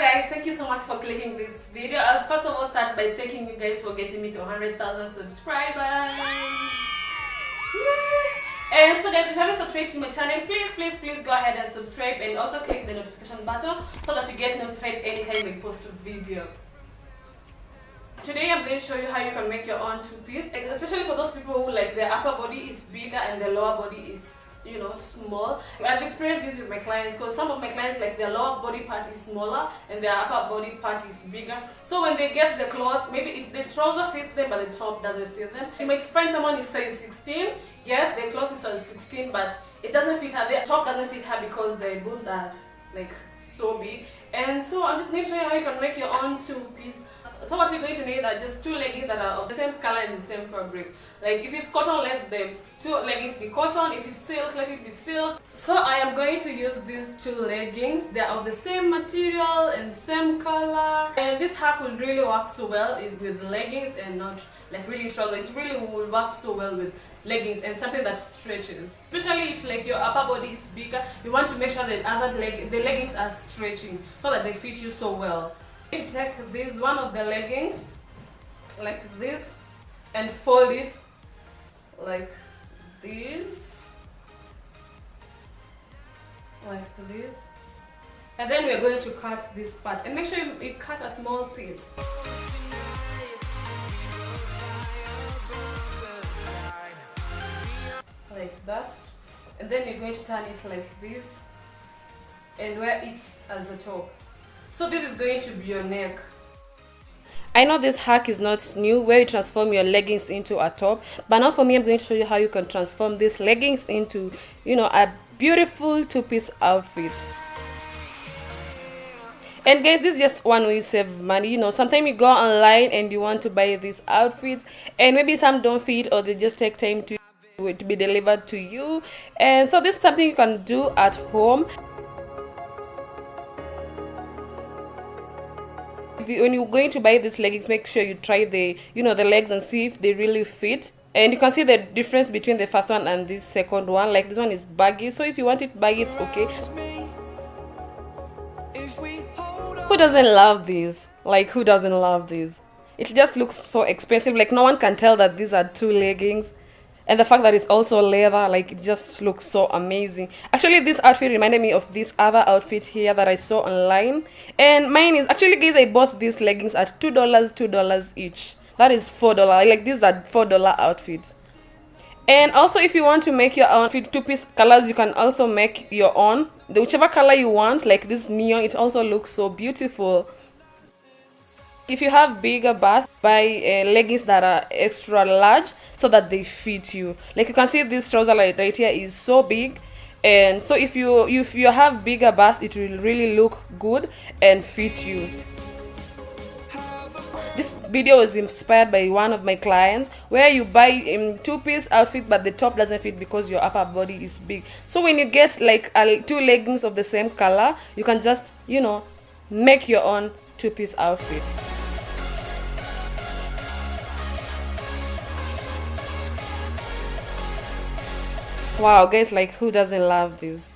guys, thank you so much for clicking this video. I'll first of all start by thanking you guys for getting me to 100,000 subscribers. Yeah. And so guys, if you haven't subscribed to my channel, please go ahead and subscribe, and also click the notification button so that you get notified anytime I post a video. Today I'm going to show you how you can make your own two-piece, especially for those people who like their upper body is bigger and their lower body is, you know, small. I've experienced this with my clients because some of my clients, like, their lower body part is smaller and their upper body part is bigger. So when they get the cloth, maybe it's the trouser fits them but the top doesn't fit them. You might find someone is size 16. Yes, the cloth is size 16, but it doesn't fit her. The top doesn't fit her because the boobs are like so big. And so I'm just going to show you how you can make your own two-piece. So what you're going to need are just two leggings that are of the same color and the same fabric. Like if it's cotton, let the two leggings be cotton. If it's silk, let it be silk. So I am going to use these two leggings. They are of the same material and the same color. And this hack will really work so well with leggings and not like really trouser. It really will work so well with leggings and something that stretches. Especially if like your upper body is bigger, you want to make sure that the leggings are stretching so that they fit you so well. You take this one of the leggings like this and fold it like this, and then we're going to cut this part, and make sure you cut a small piece like that, and then you're going to turn it like this and wear it as a top. So this is going to be your neck. I know this hack is not new, where you transform your leggings into a top, but now for me I'm going to show you how you can transform these leggings into, you know, a beautiful two-piece outfit. And guys, this is just one way you save money. You know, sometimes you go online and you want to buy these outfits and maybe some don't fit or they just take time to be delivered to you, and so this is something you can do at home. When you're going to buy these leggings, make sure you try the legs and see if they really fit. And you can see the difference between the first one and this second one. Like this one is baggy, so if you want it baggy, it's okay. Who doesn't love these? Like, who doesn't love these? It just looks so expensive. Like, no one can tell that these are two leggings. And the fact that it's also leather, like, it just looks so amazing. Actually, this outfit reminded me of this other outfit here that I saw online. And mine is, actually guys, I bought these leggings at $2 each. That is $4. Like, these are $4 outfits. And also, if you want to make your own two-piece colors, you can also make your own. Whichever color you want, like this neon, it also looks so beautiful. If you have bigger bust, buy leggings that are extra large so that they fit you. Like you can see this trouser right here is so big, and so if you have bigger bust, it will really look good and fit you. This video was inspired by one of my clients, where you buy two-piece outfit but the top doesn't fit because your upper body is big. So when you get like two leggings of the same color, you can just, you know, make your own two-piece outfit. Wow guys, like, who doesn't love this?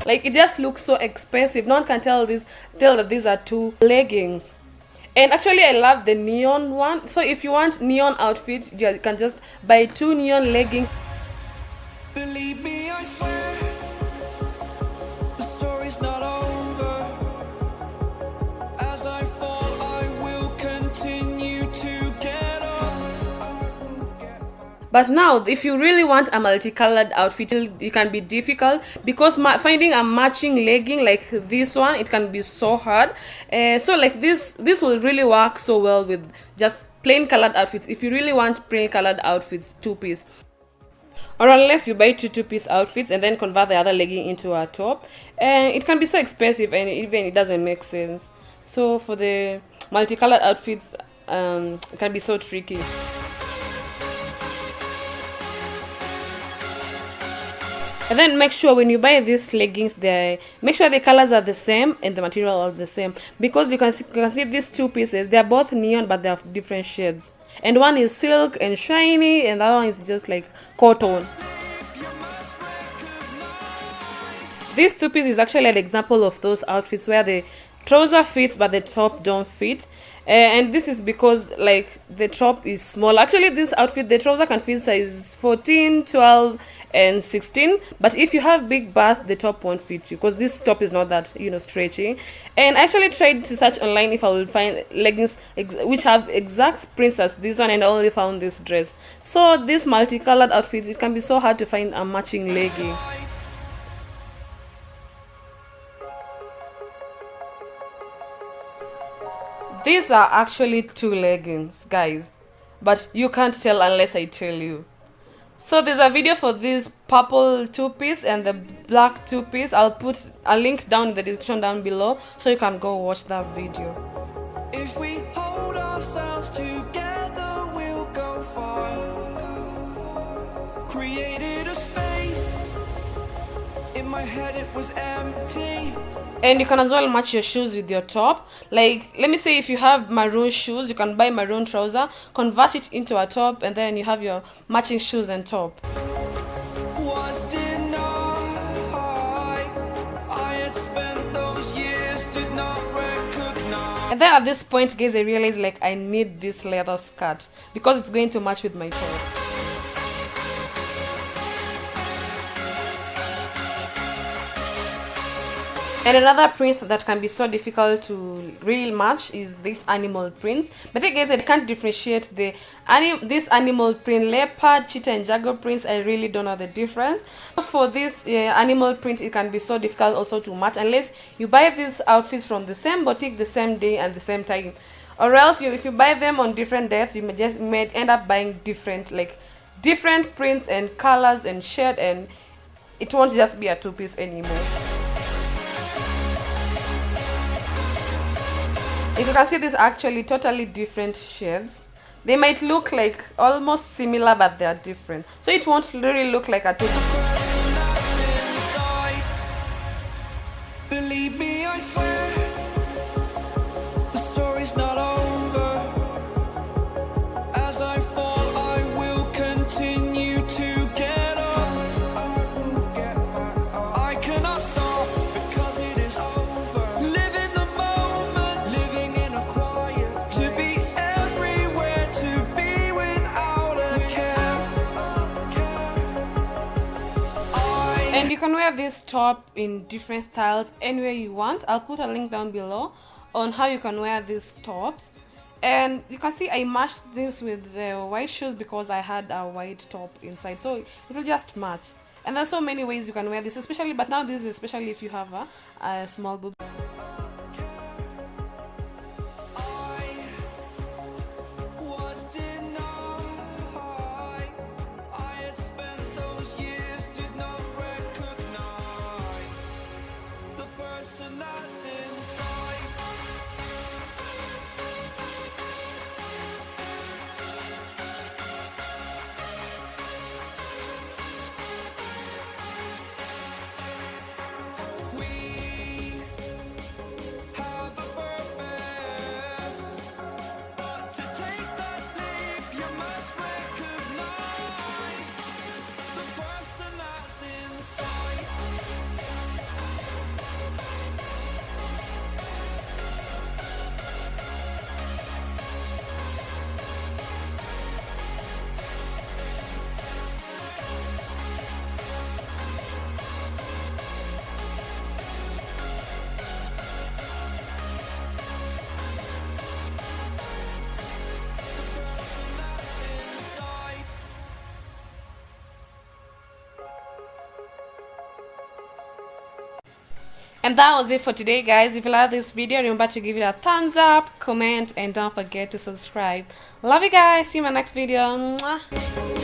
Like, it just looks so expensive. No one can tell that these are two leggings. And actually I love the neon one. So if you want neon outfits, you can just buy two neon leggings. Believe me, I swear, the story's not over. As I fall, I will continue to get up. But now, if you really want a multicolored outfit, it can be difficult because finding a matching legging like this one, it can be so hard. So like this will really work so well with just plain colored outfits. If you really want plain colored outfits, two-piece. Or unless you buy two-piece outfits and then convert the other legging into a top, and it can be so expensive and even it doesn't make sense. So for the multicolored outfits, it can be so tricky. And then make sure when you buy these leggings, make sure the colors are the same and the material are the same, because you can see these two pieces, they are both neon but they have different shades, and one is silk and shiny and the other one is just like cotton. This two-piece is actually an example of those outfits where the trouser fits but the top don't fit. And this is because like the top is small. Actually, this outfit, the trouser can fit size 14, 12 and 16, but if you have big bust, the top won't fit you because this top is not that, you know, stretchy. And I actually tried to search online if I would find leggings which have exact prints as this one, and I only found this dress. So this multicolored outfit, it can be so hard to find a matching legging. These are actually two leggings, guys, but you can't tell unless I tell you. So there's a video for this purple two-piece and the black two-piece. I'll put a link down in the description down below so you can go watch that video. If we hold ourselves together, we'll go far. Created a space. In my head it was empty. And you can as well match your shoes with your top. Like, let me say if you have maroon shoes, you can buy maroon trouser, convert it into a top, and then you have your matching shoes and top. And then at this point, guys, I realized like I need this leather skirt because it's going to match with my top. And another print that can be so difficult to really match is this animal prints. But I guess I can't differentiate this animal print, leopard, cheetah and jaguar prints. I really don't know the difference. For this animal print, it can be so difficult also to match unless you buy these outfits from the same boutique the same day and the same time. Or else if you buy them on different dates, you may end up buying different prints and colors and shade, and it won't just be a two-piece anymore. If you can see, these are actually totally different shades. They might look like almost similar, but they are different. So it won't really look like a two-piece. Believe me, I swear, the story's not over. As I fall, I will continue to get up. I cannot stop because it is over. Live in the moment, living in a quiet place. To be everywhere, to be without a care. And you can wear this top in different styles anywhere you want. I'll put a link down below on how you can wear these tops. And you can see I matched this with the white shoes because I had a white top inside, so it will just match. And there's so many ways you can wear this, especially, but now this is especially if you have a small boob. And that was it for today, guys. If you like this video, remember to give it a thumbs up, comment, and don't forget to subscribe. Love you guys. See you in my next video. Mwah.